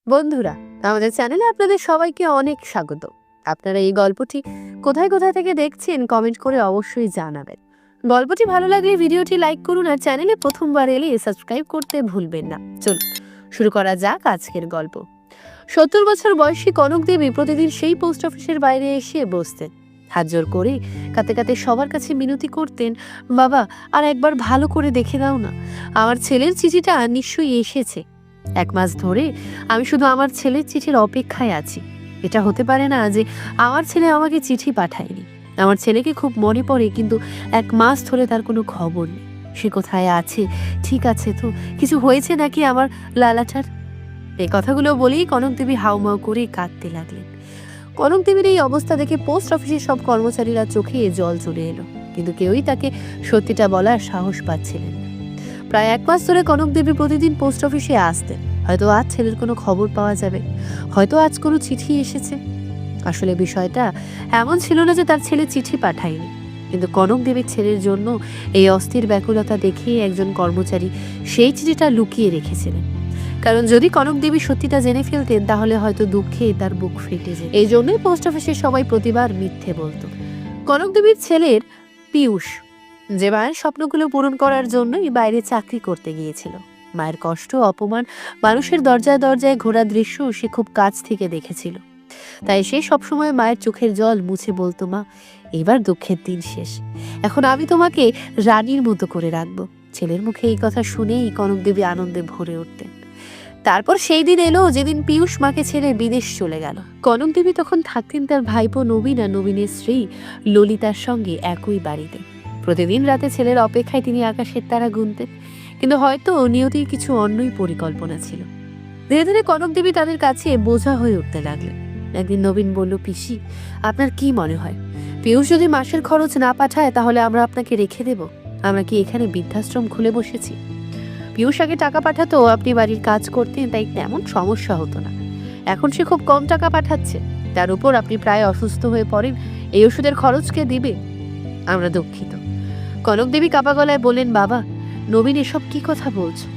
বন্ধুরা, আমাদের চ্যানেলে আপনাদের সবাইকে অনেক স্বাগত। আপনারা এই গল্পটি কোথায় কোথায় থেকে দেখছেন কমেন্ট করে অবশ্যই জানাবেন। গল্পটি ভালো লাগলে ভিডিওটি লাইক করুন আর চ্যানেলে প্রথমবার এলে সাবস্ক্রাইব করতে ভুলবেন না। চলুন শুরু করা যাক আজকের গল্প। 70 বছর বয়সী কনক দেবী প্রতিদিন সেই পোস্ট অফিসের বাইরে এসে বসতেন। হাত জোর করে কাতে কাতে সবার কাছে মিনতি করতেন, বাবা আর একবার ভালো করে দেখে দাও না, আমার ছেলের চিঠিটা নিশ্চয়ই এসেছে। 1 মাস ধরে আমি শুধু আমার ছেলের চিঠির অপেক্ষায় আছি। এটা হতে পারে না যে আমার ছেলে আমাকে চিঠি পাঠায়নি। আমার ছেলেকে খুব মনে পড়ে, কিন্তু 1 মাস ধরে তার কোনো খবর নেই। সে কোথায় আছে? ঠিক আছে তো? কিছু হয়েছে নাকি আমার লালাটার? এই কথাগুলো বলেই কনক দেবী হাউমাউ করে কাঁদতে লাগলেন। কনক দেবীর এই অবস্থা দেখে পোস্ট অফিসের সব কর্মচারীরা চোখে জল চলে এলো, কিন্তু কেউই তাকে সত্যিটা বলার সাহস পাচ্ছিলেন না। প্রায় 1 মাস ধরে কনক দেবী প্রতিদিন পোস্ট অফিসে আসতেন। হয়তো আজ ছেলের কোনো খবর পাওয়া যাবে, হয়তো আজ কোনো চিঠি এসেছে। আসলে বিষয়টা এমন ছিল না যে তার ছেলে চিঠি পাঠায়নি, কিন্তু কনক দেবীর ছেলের জন্য এই অস্থির ব্যাকুলতা দেখে একজন কর্মচারী সেই চিঠিটা লুকিয়ে রেখেছিলেন। কারণ যদি কনক দেবী সত্যিটা জেনে ফেলতেন তাহলে হয়তো দুঃখে তার বুক ফেটে যেত। এই জন্যই পোস্ট অফিসের সবাই প্রতিবার মিথ্যে বলতো। কনক দেবীর ছেলের পীয়ূষ যে মায়ের স্বপ্নগুলো পূরণ করার জন্যই বাইরে চাকরি করতে গিয়েছিল। মায়ের কষ্ট, অপমান, মানুষের দরজায় দরজায় ঘোরা দৃশ্য সে খুব কাছ থেকে দেখেছিল। তাই সে সবসময় মায়ের চোখের জল মুছে বলতো, মা এবার দুঃখের দিন শেষ, এখন আমি তোমাকে রানীর মতো করে রাখবো। ছেলের মুখে এই কথা শুনেই কনক দেবী আনন্দে ভরে উঠতেন। তারপর সেই দিন এলো যেদিন পীয়ূষ মাকে ছেড়ে বিদেশ চলে গেল। কনক দেবী তখন থাকতেন তার ভাইপো নবীন আর নবীনের স্ত্রী ললিতার সঙ্গে একই বাড়িতে। প্রতিদিন রাতে ছেলের অপেক্ষায় তিনি আকাশের তারা গুনতেন, কিন্তু হয়তো নিয়তির কিছু অন্যই পরিকল্পনা ছিল। ধীরে ধীরে কনক দেবী তাদের কাছে বোঝা হয়ে উঠতে লাগলেন। একদিন নবীন বলল, পিসি আপনার কি মনে হয়, পীয়ূষ যদি মাসের খরচ না পাঠায় তাহলে আমরা আপনাকে রেখে দেব? আমরা কি এখানে বৃদ্ধাশ্রম খুলে বসেছি? পীয়ূষ আগে টাকা পাঠাতো, আপনি বাড়ির কাজ করতেন, তাই তেমন সমস্যা হতো না। এখন সে খুব কম টাকা পাঠাচ্ছে, তার উপর আপনি প্রায় অসুস্থ হয়ে পড়েন, এই ওষুধের খরচ কে দিবে? আমরা দুঃখিত। কনক দেবী কাপা গলায় বললেন, বাবা নবীন এসব কি কথা বলছো?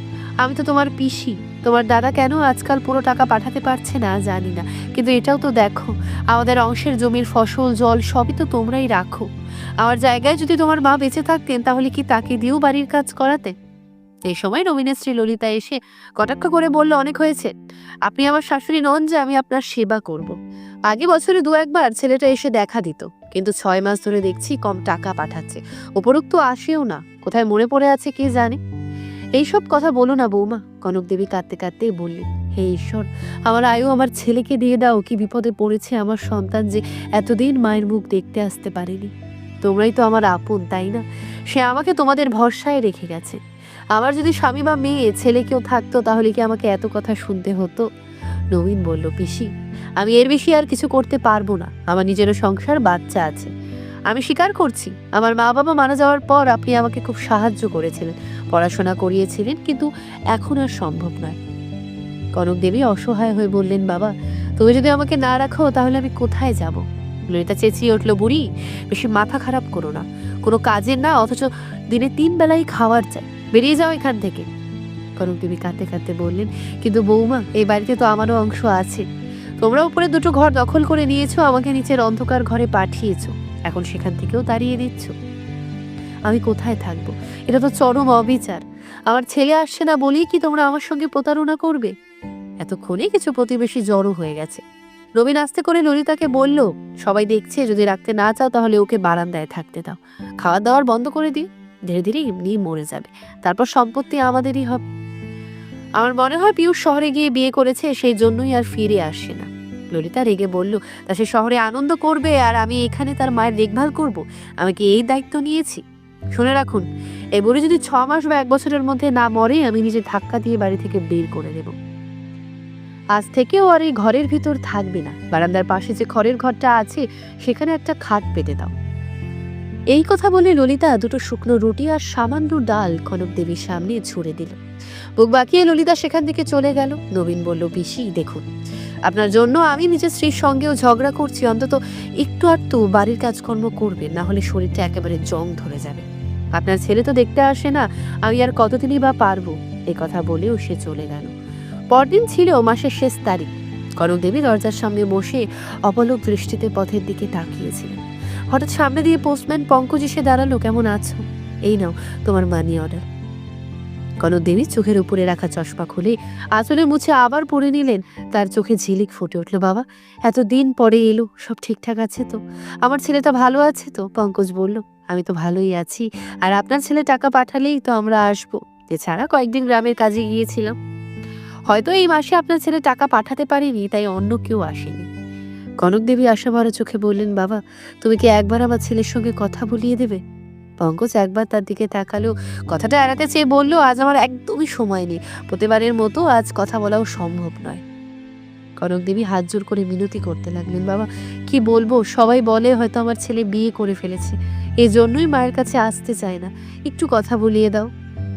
আমি তো তোমার পিসি। তোমার দাদা কেন আজকাল পুরো টাকা পাঠাতে পারছে না জানি না, কিন্তু এটাও তো দেখো, আমাদের অংশের জমির ফসল, জল সবই তো তোমরাই রাখো। আমার জায়গায় যদি তোমার মা বেঁচে থাকতেন তাহলে কি তাকে দিয়েও বাড়ির কাজ করাতে? এই সময় নবীনের স্ত্রী ললিতা এসে কটাক্ষ করে বলল, অনেক হয়েছে, আপনি আমার শাশুড়ি নন যে আমি আপনার সেবা করব। আগে বছরে 2-1 বার ছেলেটা এসে দেখা দিত, কিন্তু 6 মাস ধরে দেখছি কম টাকা পাঠাচ্ছে, উপরোক্ত আসেও না। কোথায় মরে পড়ে আছে কে জানে। এইসব কথা বলো না বৌমা, কনক দেবী কাঁদতে কাঁদতেই বললেন, হে ঈশ্বর, আমার আয়ু আমার ছেলেকে দিয়ে দাও। কি বিপদে পড়েছে আমার সন্তান যে এতদিন মায়ের মুখ দেখতে আসতে পারেনি। তোমরাই তো আমার আপন, তাই না? সে আমাকে তোমাদের ভরসায় রেখে গেছে। আমার যদি স্বামী বা মেয়ে ছেলে কেউ থাকতো তাহলে কি আমাকে এত কথা শুনতে হতো? নবীন বলল, পিসি আমি এর বেশি আর কিছু করতে পারবো না। আমার নিজেরও সংসার, বাচ্চা আছে। আমি স্বীকার করছি, আমার মা বাবা মারা যাওয়ার পর আপনি আমাকে খুব সাহায্য করেছিলেন, পড়াশোনা করিয়েছিলেন, কিন্তু এখন আর সম্ভব নয়। কনক দেবী অসহায় হয়ে বললেন, বাবা তুমি যদি আমাকে না রাখো তাহলে আমি কোথায় যাব? ললিতা চেঁচিয়ে উঠল, বুড়ি বেশি মাথা খারাপ করো না, কোনো কাজের না, অথচ দিনে 3 বেলাই খাওয়ার চাই, বেরিয়ে যাও এখান থেকে। কনক দেবী কাঁদতে কাঁদতে বললেন, কিন্তু বৌমা এই বাড়িতে তো আমারও অংশ আছে। তোমরা উপরে 2টো ঘর দখল করে নিয়েছো, আমাকে নিচের অন্ধকার ঘরে পাঠিয়েছো, এখন সেখান থেকেও তাড়িয়ে দিচ্ছ। আমি কোথায় থাকবো? এটা তো চরম অবিচার। আমার ছেলে আসছে না বলেই কি তোমরা আমার সঙ্গে প্রতারণা করবে? এতক্ষণে কিছু প্রতিবেশী জড়ো হয়ে গেছে। নবীন আস্তে করে ললিতাকে বলল, সবাই দেখছে, যদি রাখতে না চাও তাহলে ওকে বারান্দায় থাকতে দাও, খাওয়া দাওয়ার বন্ধ করে দিই, ধীরে ধীরে এমনি মরে যাবে, তারপর সম্পত্তি আমাদেরই হবে। আমার মনে হয় পীয়ূষ শহরে গিয়ে বিয়ে করেছে, সেই জন্যই আর ফিরে আসে না। ললিতা রেগে বলল, তা সে শহরে আনন্দ করবে আর আমি এখানে তার মায়ের দেখভাল করব? আমি কি এই দায়িত্ব নিয়েছি? শুনে রাখুন, এই বুড়ি যদি 6 মাস বা 1 বছরের মধ্যে না মরে, আমি নিজে ধাক্কা দিয়ে বাড়ি থেকে বের করে দেব। আজ থেকেও আর এই ঘরের ভিতর থাকবে না। বারান্দার পাশে যে খড়ের ঘরটা আছে সেখানে একটা খাট পেতে দাও। এই কথা বলে ললিতা 2টো শুকনো রুটি আর সামান্য ডাল কনক দেবীর সামনে ছুঁড়ে দিল। বুক বাকিয়ে ললিতা সেখান থেকে চলে গেল। নবীন বলল, পিসি দেখুন, আপনার জন্য আমি নিজের স্ত্রীর সঙ্গেও ঝগড়া করছি, অন্তত একটু আধটু বাড়ির কাজকর্ম করবেন, না হলে শরীরটা একেবারে জং ধরে যাবে। আপনার ছেলে তো দেখতে আসে না, আমি আর কতদিনই বা পারবো? এই কথা বলেও সে চলে গেল। পরদিন ছিল মাসের শেষ তারিখ। কনক দেবী দরজার সামনে বসে অপলক দৃষ্টিতে পথের দিকে তাকিয়েছিলেন। হঠাৎ সামনে দিয়ে পোস্টম্যান পঙ্কজ এসে দাঁড়ালো। কেমন আছো? এই নাও তোমার মানি অর্ডার। কনক দেবী চোখের উপরে রাখা চশমা খুলে আঁচলে মুছে আবার পরে নিলেন। তার চোখে ঝিলিক ফুটে উঠল। বাবা, এতদিন পরে এলো, সব ঠিকঠাক আছে তো? আমার ছেলেটা ভালো আছে তো? পঙ্কজ বলল, আমি তো ভালোই আছি, আর আপনার ছেলে টাকা পাঠালেই তো আমরা আসবো। এছাড়া কয়েকদিন গ্রামের কাজে গিয়েছিলাম। হয়তো এই মাসে আপনার ছেলে টাকা পাঠাতে পারেনি, তাই অন্য কেউ আসেনি। কনক দেবী আশাভরা চোখে বললেন, বাবা, তুমি কি একবার আমার ছেলের সঙ্গে কথা বলিয়ে দেবে? পঙ্কজ একবার তার দিকে তাকালো, কথাটা এড়াতে চেয়ে বলল, আজ আমার একদমই সময় নেই, প্রতিবারের মতো আজ কথা বলাও সম্ভব নয়। কনক দেবী হাত জোর করে মিনতি করতে লাগলেন, বাবা, কি বলবো, সবাই বলে হয়তো আমার ছেলে বিয়ে করে ফেলেছে, এজন্যই মায়ের কাছে আসতে চায় না, একটু কথা বলিয়ে দাও।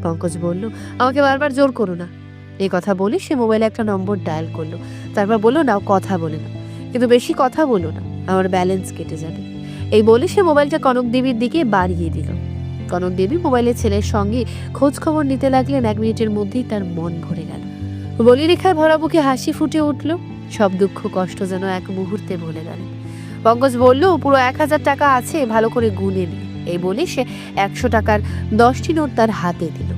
পঙ্কজ বলল, আমাকে বারবার জোর করো না। এই কথা বলে সে মোবাইলে একটা নম্বর ডায়াল করলো। তারপর বললো, নাও কথা বলে নাও, কিন্তু বেশি কথা বলো না, আমার ব্যালেন্স কেটে যাবে। এই বলে সে মোবাইলটা কনক দেবীর দিকে বাড়িয়ে দিল। কনক দেবী মোবাইলে ছেলের সঙ্গে খোঁজ খবর নিতে লাগলেন। 1 মিনিটের মধ্যেই তার মন ভরে গেল। বলি রেখার ভরা বুকে হাসি ফুটে উঠল। সব দুঃখ কষ্ট যেন এক মুহূর্তে ভুলে গেলেন। পঙ্কজ বলল, পুরো 1000 টাকা আছে, ভালো করে গুনে নি। এই বলে সে 100 টাকার 10টি নোট তার হাতে দিল।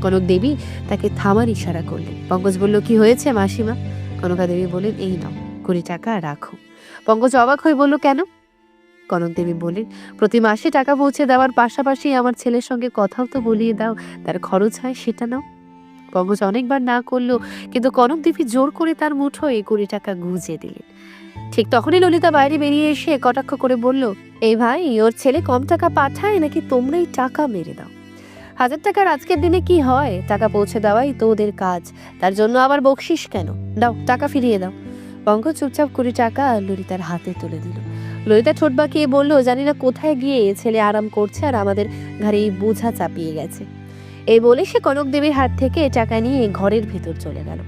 কনক দেবী তাকে থামার ইশারা করলেন। পঙ্কজ বলল, কি হয়েছে মাসিমা? কনকা দেবী বললেন, এই নাও 20 টাকা রাখো। পঙ্কজ অবাক হয়ে বলল, কেন? কনক দেবী বললেন, প্রতি মাসে টাকা পৌঁছে দেওয়ার পাশাপাশি আমার ছেলের সঙ্গে কথাও তো বলিয়ে দাও, তার খরচ হয়, সেটা নাও। পঙ্কজ অনেকবার না করলো, কিন্তু কনক দেবী জোর করে তার মুঠোয় 20 টাকা গুঁজে দিলেন। ঠিক তখনই ললিতা বাইরে বেরিয়ে এসে কটাক্ষ করে বলল, এই ভাই, ওর ছেলে কম টাকা পাঠায় নাকি তোমরাই টাকা মেরে দাও? 1000 টাকার আজকের দিনে কি হয়? টাকা পৌঁছে দেওয়াই তো ওদের কাজ, তার জন্য আবার বকশিস কেন? দাও, টাকা ফিরিয়ে দাও। পঙ্কজ চুপচাপ 20 টাকা ললিতার হাতে তুলে দিল। ললিতা ঠোঁট বাঁকিয়ে বলল, জানি না কোথায় গিয়ে ছেলে আরাম করছে, আর আমাদের ঘাড়ে এই বোঝা চাপিয়ে গেছে। এই বলে সে কনক দেবীর হাত থেকে টাকা নিয়ে ঘরের ভেতর চলে গেল।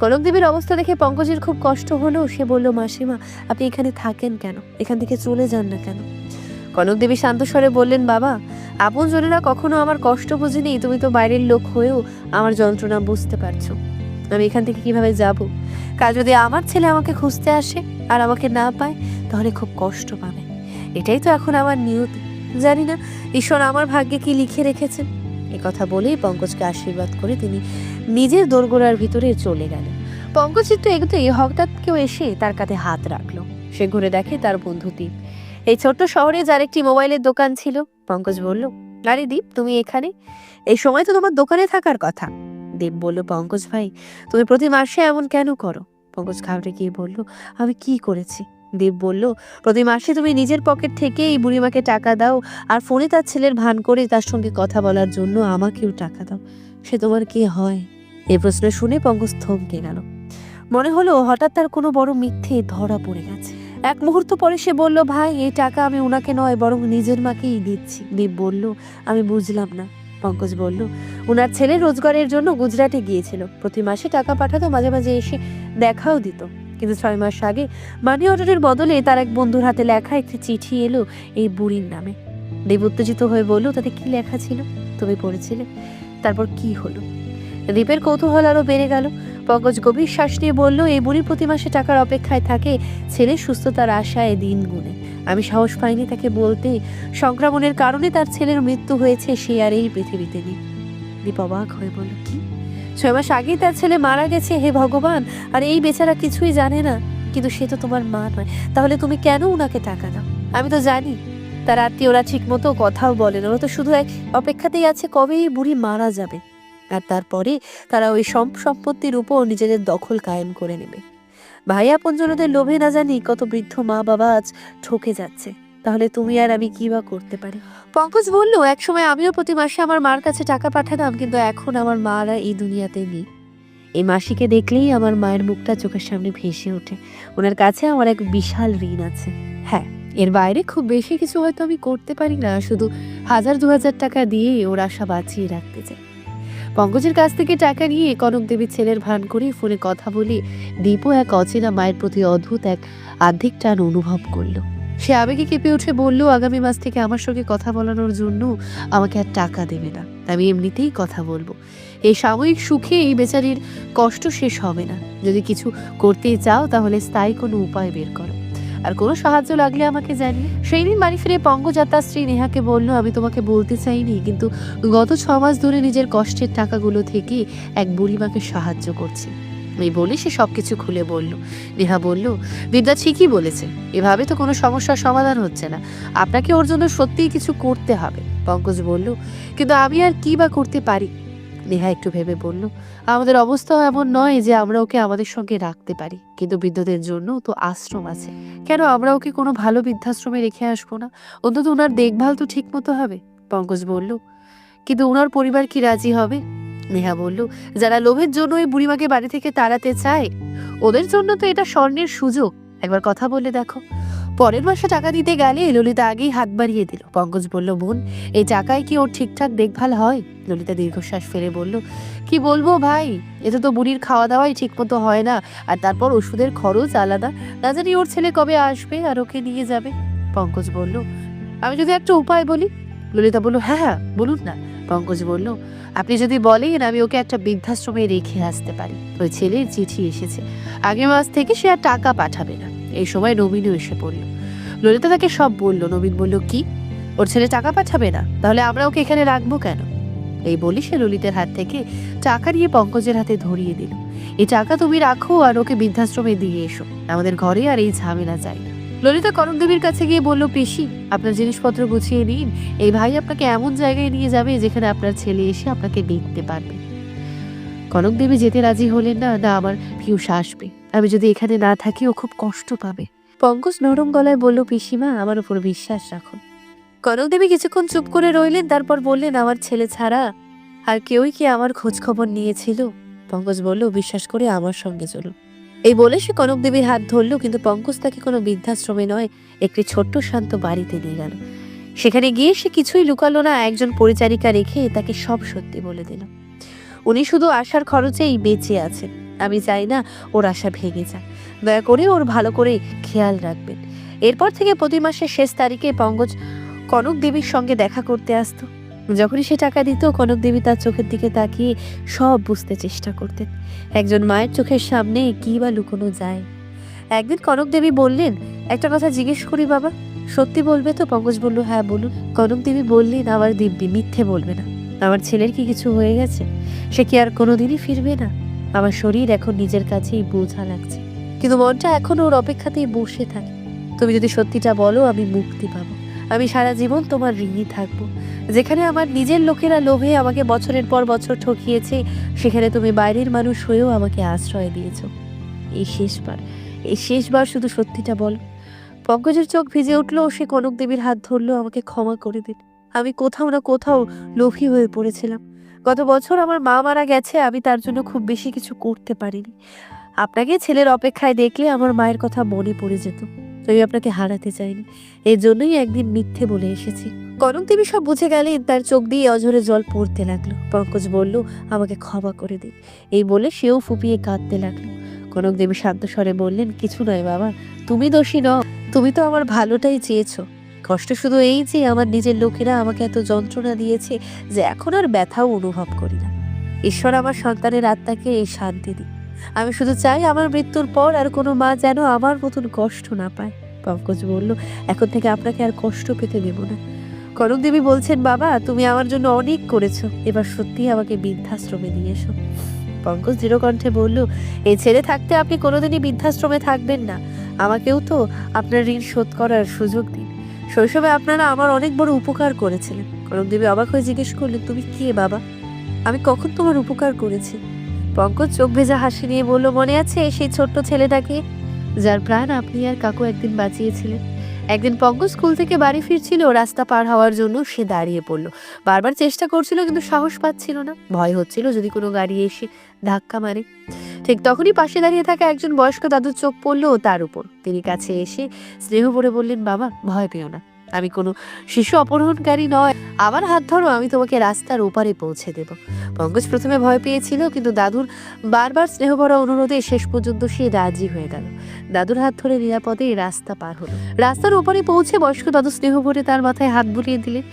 কনক দেবীর অবস্থা দেখে পঙ্কজের খুব কষ্ট হলো। সে বলল, মাসিমা, আপনি এখানে থাকেন কেন? এখান থেকে চলে যান না কেন? কনক দেবী শান্ত স্বরে বললেন, বাবা, আপন জনেরা কখনো আমার কষ্ট বোঝেনি, তুমি তো বাইরের লোক হয়েও আমার যন্ত্রণা বুঝতে পারছো। আমি এখান থেকে কিভাবে যাব? কাল যদি আমার ছেলে আমাকে খুঁজতে আসে আর আমাকে না পায়, তাহলে খুব কষ্ট পাবে। এটাই তো এখন আমার নিয়তি। জানি না ঈশ্বর আমার ভাগ্যে কি লিখে রেখেছেন। এ কথা বলেই পঙ্কজকে আশীর্বাদ করে তিনি নিজের দোরগোড়ার ভিতরে চলে গেলেন। পঙ্কজ একটু এগোতেই হঠাৎ কেউ এসে তার কাঁধে হাত রাখলো। সে ঘুরে দেখে তার বন্ধু দীপ। এই ছোট্ট শহরে যার একটি মোবাইলের দোকান ছিল। পঙ্কজ বলল, আরে দীপ, তুমি এখানে? এই সময় তো তোমার দোকানে থাকার কথা। দীপ বলল, পঙ্কজ ভাই, তুমি প্রতি মাসে এমন কেন করো? পঙ্কজ ঘাবড়ে গিয়ে বলল, আমি কি করেছি? দীপ বলল, প্রতি মাসে তুমি নিজের পকেট থেকে এই বুড়িমাকে টাকা দাও, আর ফোনে তার ছেলের ভান করে তার সঙ্গে কথা বলার জন্য আমাকেও টাকা দাও। সে তোমার কি হয়? এই প্রশ্ন শুনে পঙ্কজ থমকে গেল। মনে হলো হঠাৎ তার কোনো বড় মিথ্যে ধরা পড়ে গেছে। এক মুহূর্ত পরে সে বলল, ভাই, এই টাকা আমি ওনাকে নয়, বরং নিজের মাকেই দিচ্ছি। দীপ বলল, আমি বুঝলাম না। পঙ্কজ বলল, ওনার ছেলে রোজগারের জন্য গুজরাটে গিয়েছিল, প্রতি মাসে টাকা পাঠাতো, মাঝে মাঝে এসে দেখাও দিত। কিন্তু 6 মাস আগে মানি অর্ডারের বদলে তার এক বন্ধুর হাতে লেখা একটি চিঠি এলো এই বুড়ির নামে। দেব উত্তেজিত হয়ে বলল, তাতে কি লেখা ছিল? তুমি পড়েছিলে? তারপর কি হলো? দীপের কৌতূহল আরো বেড়ে গেল। পঙ্কজ গভীর শ্বাস নিয়ে বলল, এই বুড়ি প্রতি মাসে টাকার অপেক্ষায় থাকে, ছেলের সুস্থতার আশায় দিন গুনে। আমি সাহস পাইনি তাকে বলতে, সংক্রমণের কারণে তার ছেলের মৃত্যু হয়েছে, সে আর এই পৃথিবীতে নেই। দীপ অবাক হয়ে বলল, কি? 6 মাস আগেই তার ছেলে মারা গেছে? হে ভগবান! আর এই বেচারা কিছুই জানে না। কিন্তু সে তো তোমার মা নয়, তাহলে তুমি কেন উনাকে টাকা দাও? আমি তো জানি তার আত্মীয়রা ঠিক মতো কথাও বলে না, ওরা তো শুধু এক অপেক্ষাতেই আছে কবে এই বুড়ি মারা যাবে, আর তারপরে তারা ওই সম্পত্তির উপর নিজেদের দখল কায়েম করে নেবে। ভাই আপনজনদের লোভে না জানি কত বৃদ্ধ মা বাবা আজ ঠকে যাচ্ছে। তাহলে তুমি আর আমি কি বা করতে পারি? পঙ্কজ বলল, একসময় আমিও প্রতি মাসে আমার মার কাছে টাকা পাঠাতাম, কিন্তু এখন আমার মারা এই দুনিয়াতে নেই। এই মাসিকে দেখলেই আমার মায়ের মুখটা চোখের সামনে ভেসে ওঠে। ওনার কাছে আমার এক বিশাল ঋণ আছে। হ্যাঁ, এর বাইরে খুব বেশি কিছু হয়তো আমি করতে পারি না, শুধু 1000-2000 টাকা দিয়ে ওর আশা বাঁচিয়ে রাখতে চাই। পঙ্কজের কাছ থেকে টাকা নিয়ে কনক দেবীর ছেলের ভান করে ফোনে কথা বলি দীপও এক অচেনা মায়ের প্রতি অদ্ভুত এক আধ্যাত্মিক টান অনুভব করলো। সে আবেগে কেঁপে উঠে বলল, আগামী মাস থেকে আমার সঙ্গে কথা বলানোর জন্য আমাকে আর টাকা দেবে না, আমি এমনিতেই কথা বলবো। এই সাময়িক সুখে এই বেচারির কষ্ট শেষ হবে না। যদি কিছু করতেই চাও তাহলে স্থায়ী কোনো উপায় বের করো, আর কোনো সাহায্য লাগলে আমাকে জানিয়ে। সেই দিন বাড়ি ফিরে পঙ্কজ আর তার স্ত্রী নেহাকে বলল, আমি তোমাকে বলতে চাইনি, কিন্তু গত 6 মাস ধরে নিজের কষ্টের টাকাগুলো থেকে এক বুড়িমাকে সাহায্য করছি। এই বলে সে সবকিছু খুলে বলল। নেহা বলল, বিদ্যা ঠিকই বলেছে, এভাবে তো কোনো সমস্যার সমাধান হচ্ছে না, আপনাকে ওর জন্য সত্যিই কিছু করতে হবে। পঙ্কজ বলল, কিন্তু আমি আর কি বা করতে পারি? নেহা একটু ভেবে বলল, আমাদের অবস্থাও এমন নয় যে আমরা ওকে আমাদের সঙ্গে রাখতে পারি, কিন্তু বৃদ্ধদের জন্য তো আশ্রম আছে, কেন আমরা ওকে কোনো ভালো বৃদ্ধাশ্রমে রেখে আসবো না? অন্তত ওনার দেখভাল তো ঠিক মতো হবে। পঙ্কজ বলল, কিন্তু ওনার পরিবার কি রাজি হবে? নেহা বলল, যারা লোভের জন্য এই বুড়িমাকে বাড়ি থেকে তাড়াতে চায়, ওদের জন্য তো এটা স্বর্ণের সুযোগ, একবার কথা বলে দেখো। পরের মাসে টাকা দিতে গেলে ললিতা আগেই হাত বাড়িয়ে দিল। পঙ্কজ বলল, বোন, এই টাকায় কি ওর ঠিকঠাক দেখভাল হয়? ললিতা দীর্ঘশ্বাস ফেলে বলল, কি বলবো ভাই, এতে তো বুড়ির খাওয়া দাওয়াই ঠিক মতো হয় না, আর তারপর ওষুধের খরচ আলাদা, না জানি ওর ছেলে কবে আসবে আর ওকে নিয়ে যাবে। পঙ্কজ বলল, আমি যদি একটা উপায় বলি? ললিতা বলল, হ্যাঁ হ্যাঁ বলুন না। পঙ্কজ বলল, আপনি যদি বলেন আমি ওকে একটা বৃদ্ধাশ্রমে রেখে আসতে পারি। ওই ছেলের চিঠি এসেছে, আগের মাস থেকে সে আর টাকা পাঠাবে না। এই সময় নবীনও এসে পড়ল। ললিতা তাকে সব বলল। নবীন বলল, কি, ওর ছেলে টাকা পাঠাবে না? তাহলে আমরা ওকে এখানে রাখবো কেন? এই বলি সে ললিতার হাত থেকে টাকা নিয়ে পঙ্কজের হাতে ধরিয়ে দিল। এই টাকা তুমি রাখো আর ওকে বৃদ্ধাশ্রমে দিয়ে এসো, আমাদের ঘরে আর এই ঝামেলা চাই না। ললিতা কনক দেবীর কাছে গিয়ে বলল, পিসি, আপনার জিনিসপত্র গুছিয়ে নিন, এই ভাই আপনাকে এমন জায়গায় নিয়ে যাবে যেখানে আপনার ছেলে এসে আপনাকে দেখতে পারবে। কনক দেবী যেতে রাজি হলেন না। না, আমার পিউষ আসবে, আমি যদি এখানে না থাকি ও খুব কষ্ট পাবে। পঙ্কজ নরম গলায় বলল, পিসিমা, আমার উপর বিশ্বাস রাখুন। কনক দেবী কিছুক্ষণ চুপ করে রইলেন, তারপর বললেন, আমার ছেলে ছাড়া আর কেউই কি আমার খোঁজ খবর নিয়েছিল? পঙ্কজ বলল, বিশ্বাস করে আমার সঙ্গে চলুন। এই বলে সে কনক দেবীর হাত ধরল, কিন্তু পঙ্কজ তাকে কোনো বৃদ্ধাশ্রমে নয়, একটি ছোট্ট শান্ত বাড়িতে নিয়ে গেল। সেখানে গিয়ে সে কিছুই লুকালো না, একজন পরিচারিকা রেখে তাকে সব সত্যি বলে দিল। উনি শুধু আসার খরচেই বেঁচে আছেন, আমি চাই না ওর আশা ভেঙে যাক, দয়া করে ওর ভালো করে খেয়াল রাখবেন। এরপর থেকে প্রতি মাসের শেষ তারিখে পঙ্কজ কনক দেবীর সঙ্গে দেখা করতে আসতো। যখনই সে টাকা দিত, কনক দেবী তার চোখের দিকে তাকিয়ে সব বুঝতে চেষ্টা করতেন। একজন মায়ের চোখের সামনে কি বা লুকোনো যায়। একদিন কনক দেবী বললেন, একটা কথা জিজ্ঞেস করি বাবা, সত্যি বলবে তো? পঙ্কজ বলল, হ্যাঁ বলুন। কনক দেবী বললেন, আমার দিব্যি, মিথ্যে বলবে না। আমার ছেলের কি কিছু হয়ে গেছে? সে কি আর কোনোদিনই ফিরবে না? আমার শরীর এখন নিজের কাছেই বোঝা লাগছে, কিন্তু মনটা এখন ওর অপেক্ষাতেই বসে থাকে। তুমি যদি সত্যিটা বলো, আমি মুক্তি পাবো, আমি সারা জীবন তোমার ঋণী থাকবো। যেখানে আমার নিজের লোকেরা লোভে আমাকে বছরের পর বছর ঠকিয়েছে, সেখানে তুমি বাইরের মানুষ হয়েও আমাকে আশ্রয় দিয়েছ। এই শেষবার শুধু সত্যিটা বলো। পঙ্কজের চোখ ভিজে উঠলো, সে কনক দেবীর হাত ধরলো, আমাকে ক্ষমা করে দিন, আমি কোথাও না কোথাও লোভী হয়ে পড়েছিলাম। গত বছর আমার মা মারা গেছে, আমি তার জন্য খুব বেশি কিছু করতে পারিনি। আপনাকে ছেলের অপেক্ষায় দেখলে আমার মায়ের কথা মনে পড়ে যেত, আমি আপনাকে হারাতে চাইনি, এই জন্যই একদিন মিথ্যে বলে এসেছি। কনক দেবী সব বুঝে গেলেন, তার চোখ দিয়ে অঝরে জল পড়তে লাগলো। পঙ্কজ বলল, আমাকে ক্ষমা করে দিন। এই বলে সেও ফুপিয়ে কাঁদতে লাগলো। কনক দেবী শান্ত স্বরে বললেন, কিছু নয় বাবা, তুমি দোষী নও, তুমি তো আমার ভালোটাই চেয়েছো। কষ্ট শুধু এই যে আমার নিজের লোকেরা আমাকে এত যন্ত্রণা দিয়েছে যে এখন আর ব্যথাও অনুভব করি না। ঈশ্বর আমার সন্তানের আত্মাকে এই শান্তি দিন। আমি শুধু চাই আমার মৃত্যুর পর আর কোনো মা যেন আমার মতন কষ্ট না পায়। পঙ্কজ বলল, এখন থেকে আপনাকে আর কষ্ট পেতে দেব না। কনক দেবী বলছেন, বাবা, তুমি আমার জন্য অনেক করেছো, এবার সত্যি আমাকে বৃদ্ধাশ্রমে নিয়ে এসো। পঙ্কজ দৃঢ় কণ্ঠে বলল, এই ছেলে থাকতে আপনি কোনোদিনই বৃদ্ধাশ্রমে থাকবেন না, আমাকেও তো আপনার ঋণ শোধ করার সুযোগ দিন। শৈশবে আপনারা আমার অনেক বড় উপকার করেছিলেন। কনক দেবী অবাক হয়ে জিজ্ঞেস করলেন, তুমি কে বাবা? আমি কখন তোমার উপকার করেছি? পঙ্কজ চোখ ভেজা হাসি নিয়ে বলল, মনে আছে সেই ছোট্ট ছেলেটাকে যার প্রাণ আপনি আর কাকু একদিন বাঁচিয়েছিলেন? একদিন পঙ্কজ স্কুল থেকে বাড়ি ফিরছিল, রাস্তা পার হওয়ার জন্য সে দাঁড়িয়ে পড়লো। বারবার চেষ্টা করছিল কিন্তু সাহস পাচ্ছিল না, ভয় হচ্ছিল যদি কোনো গাড়ি এসে ধাক্কা মারে। ঠিক তখনই পাশে দাঁড়িয়ে থাকা একজন বয়স্ক দাদুর চোখ পড়লো তার উপর। তিনি কাছে এসে স্নেহ ভরে বললেন, বাবা, ভয় পেও না, আমি কোনো শিশু অপহরণকারী নয়, আমার হাত ধরো, আমি তোমাকে রাস্তার ওপারে পৌঁছে দেব। পঙ্কজ প্রথমে ভয় পেয়েছিল, কিন্তু দাদুর বারবার স্নেহভরা অনুরোধে শেষ পর্যন্ত সে রাজি হয়ে গেল। দাদুর হাত ধরে নিরাপদে রাস্তা পার হলো। রাস্তার ওপারে পৌঁছে বয়স্ক দাদু স্নেহ ভরে তার মাথায় হাত বুলিয়ে দিলেন,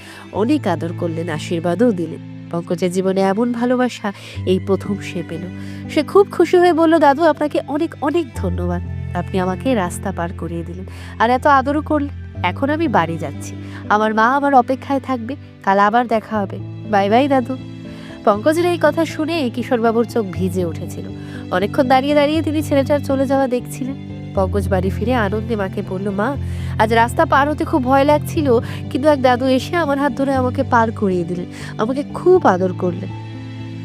অনেক আদর করলেন, আশীর্বাদও দিলেন। পঙ্কজের জীবনে এমন ভালোবাসা এই প্রথম সে পেল। সে খুব খুশি হয়ে বলল, দাদু আপনাকে অনেক অনেক ধন্যবাদ। আপনি আমাকে রাস্তা পার করিয়ে দিলেন আর এত আদরও করলেন। এখন আমি বাড়ি যাচ্ছি, আমার মা আমার অপেক্ষায় থাকবে, কাল আবার দেখা হবে। বাই বাই দাদু। পঙ্কজের এই কথা শুনে কিশোরবাবুর চোখ ভিজে উঠেছিল। অনেকক্ষণ দাঁড়িয়ে দাঁড়িয়ে তিনি ছেলেটার চলে যাওয়া দেখছিলেন। পঙ্কজ বাড়ি ফিরে আনন্দে মাকে বলল, মা আজ রাস্তা পার হতে খুব ভয় লাগছিল, কিন্তু এক দাদু এসে আমার হাত ধরে আমাকে পার করিয়ে দিলেন, আমাকে খুব আদর করলেন।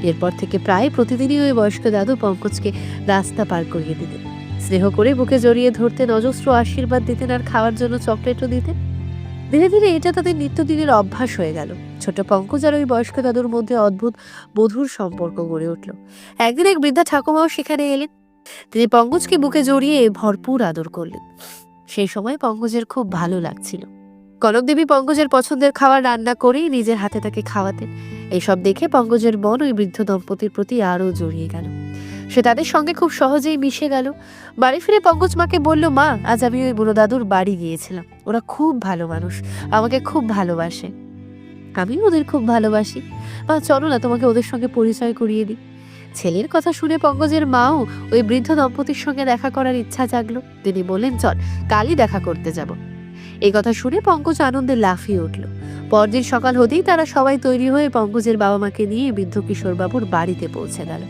এরপর থেকে প্রায় প্রতিদিনই ওই বয়স্ক দাদু পঙ্কজকে রাস্তা পার করিয়ে দিতেন। স্নেহ করে বুকে জড়িয়ে ধরতেন, অজস্র আশীর্বাদ দিতেন আর খাওয়ার জন্য চকলেটও দিতেন। ধীরে ধীরে এটা তাদের নিত্যদিনের অভ্যাস হয়ে গেল। ছোট পঙ্কজ আর ওই বয়স্ক দাদুর মধ্যে অদ্ভুত মধুর সম্পর্ক গড়ে উঠল। একদিন এক বৃদ্ধা ঠাকুমাও সেখানে এলেন। তিনি পঙ্কজকে বুকে জড়িয়ে ভরপুর আদর করলেন। সেই সময় পঙ্কজের খুব ভালো লাগছিল। কনক দেবী পঙ্কজের পছন্দের খাবার রান্না করেই নিজের হাতে তাকে খাওয়াতেন। এইসব দেখে পঙ্কজের মন ওই বৃদ্ধ দম্পতির প্রতি আরও জড়িয়ে গেল। সে তাদের সঙ্গে খুব সহজেই মিশে গেল। বাড়ি ফিরে পঙ্কজ মাকে বলল, মা আজ আমি ওই বুড়ো দাদুর বাড়ি গিয়েছিলাম, ওরা খুব ভালো মানুষ, আমাকে খুব ভালোবাসে, আমিও ওদের খুব ভালোবাসি। মা চলো না তোমাকে ওদের সঙ্গে পরিচয় করিয়ে দিই। ছেলের কথা শুনে পঙ্কজের মাও ওই বৃদ্ধ দম্পতির সঙ্গে দেখা করার ইচ্ছা জাগলো। তিনি বললেন, চল কালই দেখা করতে যাব। এই কথা শুনে পঙ্কজ আনন্দে লাফিয়ে উঠল। পরদিন সকাল হতেই তারা সবাই তৈরি হয়ে পঙ্কজের বাবা মাকে নিয়ে বৃদ্ধ কিশোরবাবুর বাড়িতে পৌঁছে গেল।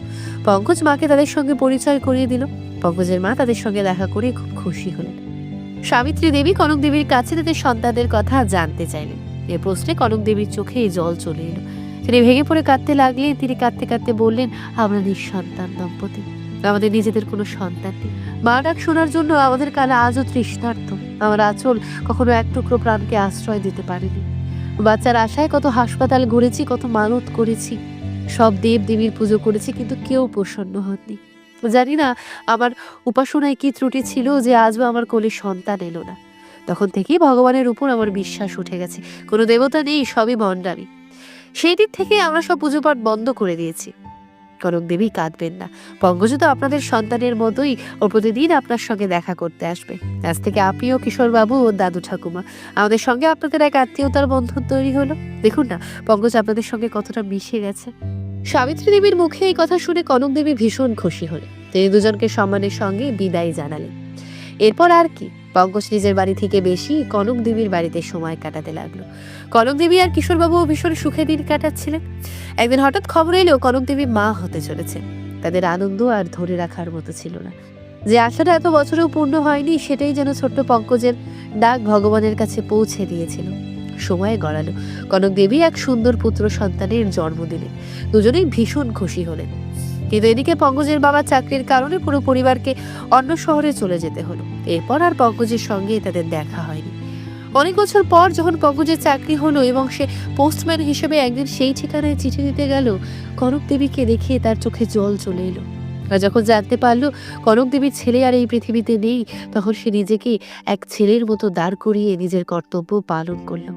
পঙ্কজ মাকে তাদের সঙ্গে পরিচয় করিয়ে দিল। পঙ্কজের মা তাদের সঙ্গে দেখা করে খুব খুশি হলেন। সাবিত্রী দেবী কনক দেবীর কাছে তাদের সন্তানদের কথা জানতে চাইলেন। এ প্রশ্নে কনক দেবীর চোখে জল চলে এলো। তিনি ভেঙে পড়ে কাঁদতে লাগলেন। তিনি কাঁদতে কাঁদতে বললেন, আমরা নিঃসন্তান দম্পতি, আমাদের নিজেদের কোনো সন্তান নেই। মা ডাক শোনার জন্য আমাদের কানে আজও তৃষ্ণার্ত। আমার আঁচল কখনো এক টুকরো প্রাণকে আশ্রয় দিতে পারেনি। বাচ্চার আশায় কত হাসপাতাল ঘুরেছি, কত মানত করেছি, সব দেব দেবীর পুজো করেছি, কিন্তু কেউ প্রসন্ন হননি। জানি না আমার উপাসনায় কি ত্রুটি ছিল যে আজও আমার কোলে সন্তান এলো না। তখন থেকেই ভগবানের উপর আমার বিশ্বাস উঠে গেছে, কোনো দেবতা নেই, সবই ভণ্ডামি। সেই দিক থেকে আমরা সব পুজো পাঠ বন্ধ করে দিয়েছি। কনক দেবী কাঁদবেন না, পঙ্কজ তো আপনাদের সন্তানের মতোই, ও প্রতিদিন আপনার সঙ্গে দেখা করতে আসবে। আজ থেকে আপনিও কিশোরবাবু ও দাদু ঠাকুমা, আমাদের সঙ্গে আপনাদের এক আত্মীয়তার বন্ধন তৈরি হলো। দেখুন না পঙ্কজ আপনাদের সঙ্গে কতটা মিশে গেছে। সাবিত্রী দেবীর মুখে এই কথা শুনে কনক দেবী ভীষণ খুশি হলেন। তিনি দুজনকে সম্মানের সঙ্গে বিদায় জানালেন। এরপর আর কি, পঙ্কজ নিজের বাড়ি থেকে বেশি কনক দেবীর বাড়িতে সময় কাটাতে লাগলো। কনক দেবী আর কিশোরবাবুও ভীষণ সুখে দিন কাটাচ্ছিলেন। একদিন হঠাৎ খবর এলো কনক দেবী মা হতে চলেছে। তাদের আনন্দ আর ধরে রাখার মতো ছিল না। যে আশাটা এত বছরেও পূর্ণ হয়নি, সেটাই যেন ছোট্ট পঙ্কজের ডাক ভগবানের কাছে পৌঁছে দিয়েছিল। সময় গড়ালো, কনক দেবী এক সুন্দর পুত্র সন্তানের জন্ম দিলেন। দুজনেই ভীষণ খুশি হলেন। কিন্তু এদিকে পঙ্কজের বাবার চাকরির কারণে পুরো পরিবারকে অন্য শহরে চলে যেতে হলো। এরপর আর পঙ্কজের সঙ্গে তাদের দেখা হয়নি। অনেক বছর পর যখন পঙ্কজের চাকরি হলো এবং সে পোস্টম্যান হিসেবে একদিন সেই ঠিকানায় চিঠি দিতে গেল, কনক দেবীকে দেখে তার চোখে জল চলে এলো। আর যখন জানতে পারলো কনক দেবীর ছেলে আর এই পৃথিবীতে নেই, তখন সে নিজেকে এক ছেলের মতো দাঁড় করিয়ে নিজের কর্তব্য পালন করলো।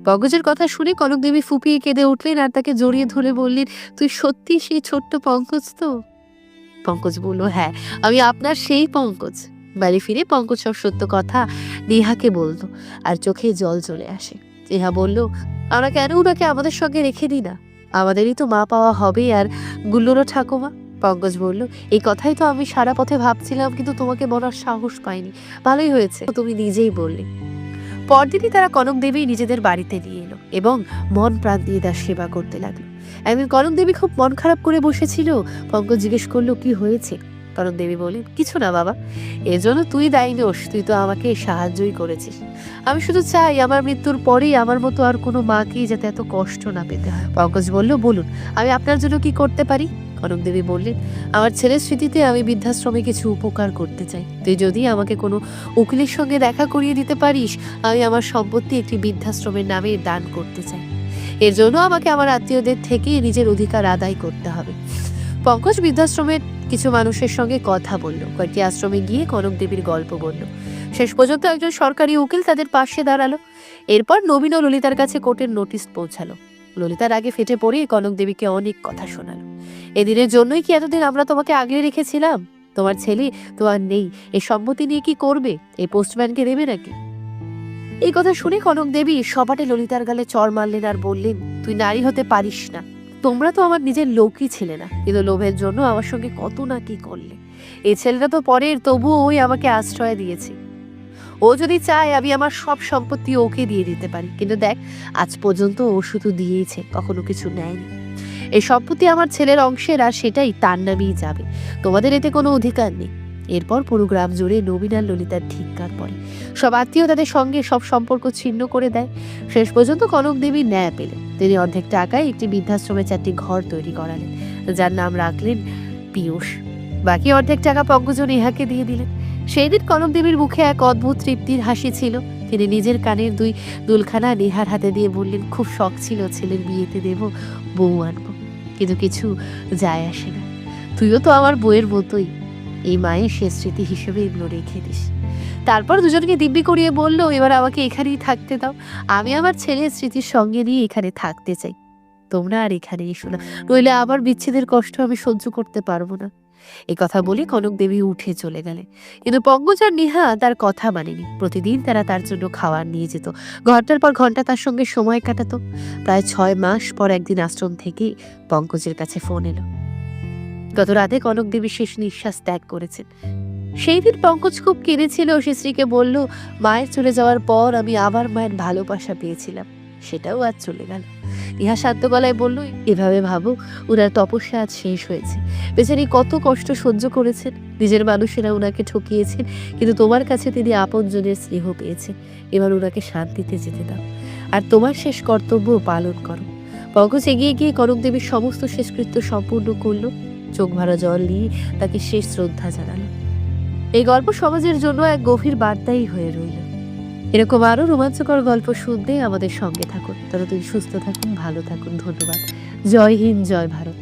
পঙ্কজের কথা শুনে কনক দেবী ফুপিয়ে কেঁদে উঠলেন আর তাকে জড়িয়ে ধরে বললেন, তুই সত্যি সেই ছোট্ট পঙ্কজ তো? পঙ্কজ বলল, হ্যাঁ আমি আপনার সেই পঙ্কজ। বাড়ি ফিরে পঙ্কজ সব সত্য কথা নেহাকে বলতো আর চোখে জল চলে আসে। নেহা বলল, আমরা কেন ওনাকে আমাদের সঙ্গে রেখে দিই না? আমাদেরই তো মা পাওয়া হবে। আর গুল্লোরও ঠাকুমা? পঙ্কজ বলল, এই কথাই তো আমি সারা পথে ভাবছিলাম, কিন্তু তোমাকে বলার সাহস পাইনি। ভালোই হয়েছে তুমি নিজেই বললে। পরদিনই তারা কনক দেবী নিজেদের বাড়িতে নিয়ে এলো এবং মন প্রাণ দিয়ে তার সেবা করতে লাগলো। একদিন কনক দেবী খুব মন খারাপ করে বসেছিল। পঙ্কজ জিজ্ঞেস করলো, কি হয়েছে? কনক দেবী বলেন, কিছু না বাবা, এজন্য তুই দায়ী নোস, তুই তো আমাকে সাহায্যই করেছিস। আমি শুধু চাই আমার মৃত্যুর পরেই আমার মতো আর কোনো মাকেই যাতে এত কষ্ট না পেতে হয়। পঙ্কজ বলল, বলুন আমি আপনার জন্য কি করতে পারি? কনক দেবী বললেন, আমার ছেলের স্মৃতিতে আমি বৃদ্ধাশ্রমে কিছু উপকার করতে চাই। তুই যদি আমাকে কোনো উকিলের সঙ্গে দেখা করিয়ে দিতে পারিস, আমি আমার সম্পত্তি একটি বৃদ্ধাশ্রমের নামে দান করতে চাই। এর জন্য আমাকে আমার আত্মীয়দের থেকে নিজের অধিকার আদায় করতে হবে। পঙ্কজ বৃদ্ধাশ্রমের কিছু মানুষের সঙ্গে কথা বলল, কয়েকটি আশ্রমে গিয়ে কনক দেবীর গল্প বলল। শেষ পর্যন্ত একজন সরকারি উকিল তাদের পাশে দাঁড়ালো। এরপর নবীন ও ললিতার কাছে কোর্টের নোটিশ পৌঁছালো। ললিতার আগে ফেটে পড়ে কনক দেবীকে অনেক কথা শোনালো। এদিনের জন্যই কি এতদিন আমরা তোমাকে আগলে রেখেছিলাম? তোমার ছেলে তো আর নেই, এই সম্পত্তি নিয়ে কি করবে? এই পোস্টম্যানকে দেবে নাকি? এই কথা শুনে কনক দেবী সপাটে ললিতার গালে চড় মারলেন আর বললেন, তুই নারী হতে পারিস না, তোমরা তো আমার নিজের লোকই ছিলে না, কিন্তু লোভের জন্য আমার সঙ্গে কত না কি করলে। এই ছেলেটা তো পরের, তবুও ওই আমাকে আশ্রয় দিয়েছে। ও যদি চায় আমি আমার সব সম্পত্তি ওকে দিয়ে দিতে পারি, কিন্তু দেখ আজ পর্যন্ত ও শুধু দিয়েছে, কখনো কিছু নেয়নি। এই সম্পত্তি আমার ছেলের অংশের, আর সেটাই তার নামেই যাবে, তোমাদের এতে কোনো অধিকার নেই। এরপর পুরো গ্রাম জুড়ে নবীন আর ললিতার ধিক্কার পড়ে। সব আত্মীয় তাদের সঙ্গে সব সম্পর্ক ছিন্ন করে দেয়। শেষ পর্যন্ত কনক দেবী ন্যায় পেলেন। তিনি অর্ধেক টাকায় একটি বৃদ্ধাশ্রমে 4টি ঘর তৈরি করালেন, যার নাম রাখলেন পীয়ূষ। বাকি অর্ধেক টাকা পঙ্কজন ইহাকে দিয়ে দিলেন। সেই দিন কনক দেবীর মুখে এক অদ্ভুত তৃপ্তির হাসি ছিল। তিনি নিজের কানের 2 দুলখানা নেহার হাতে দিয়ে বললেন, খুব শখ ছিল ছেলের বিয়েতে দেব, বউ আনবো, কিন্তু কিছু যায় আসে না। তুইও তো আমার বউয়ের মতোই, এই মায়ের শেষ স্মৃতি হিসেবে এগুলো রেখে দিস। তারপর দুজনকে দিব্যি করিয়ে বলল, এবার আমাকে এখানেই থাকতে দাও, আমি আমার ছেলের স্মৃতির সঙ্গে নিয়ে এখানে থাকতে চাই। তোমরা আর এখানে এসো না, নইলে আবার বিচ্ছেদের কষ্ট আমি সহ্য করতে পারবো না। এই কথা বলে কনক দেবী উঠে চলে গেলেন। কিন্তু পঙ্কজ আর নেহা তার কথা মানেনি। প্রতিদিন তারা তার জন্য খাবার নিয়ে যেত, ঘন্টার পর ঘন্টা তার সঙ্গে সময় কাটাতো। প্রায় 6 মাস পর একদিন আশ্রম থেকে পঙ্কজের কাছে ফোন এলো। গত রাতে কনক দেবী শেষ নিঃশ্বাস ত্যাগ করেছেন। সেই দিন পঙ্কজ খুব কেঁদেছিল। সে স্ত্রীকে বলল, মায়ের চলে যাওয়ার পর আমি আবার মায়ের ভালোবাসা পেয়েছিলাম, সেটাও আজ চলে গেল। ইহা শান্ত গলায় বলল, এভাবে ভাবো, ওনার তপস্যা আজ শেষ হয়েছে। বেচারি কত কষ্ট সহ্য করেছেন, নিজের মানুষেরা ওনাকে ঠকিয়েছেন, কিন্তু তোমার কাছে তিনি আপনজনের স্নেহ পেয়েছে। এবার ওনাকে শান্তিতে যেতে দাও, আর তোমার শেষ কর্তব্য পালন করো। পঙ্কজ এগিয়ে গিয়ে কনক দেবীর সমস্ত শেষকৃত্য সম্পূর্ণ করল। চোখ ভরা জল নিয়ে তাকে শেষ শ্রদ্ধা জানালো। এই গল্প সমাজের জন্য এক গভীর বার্তাই হয়ে রইল। এরকম আরো রোমাঞ্চকর গল্প শুনতে আমাদের সঙ্গে থাকুন। ততদিন সুস্থ থাকুন, ভালো থাকুন। ধন্যবাদ। জয় হিন্দ, জয় ভারত।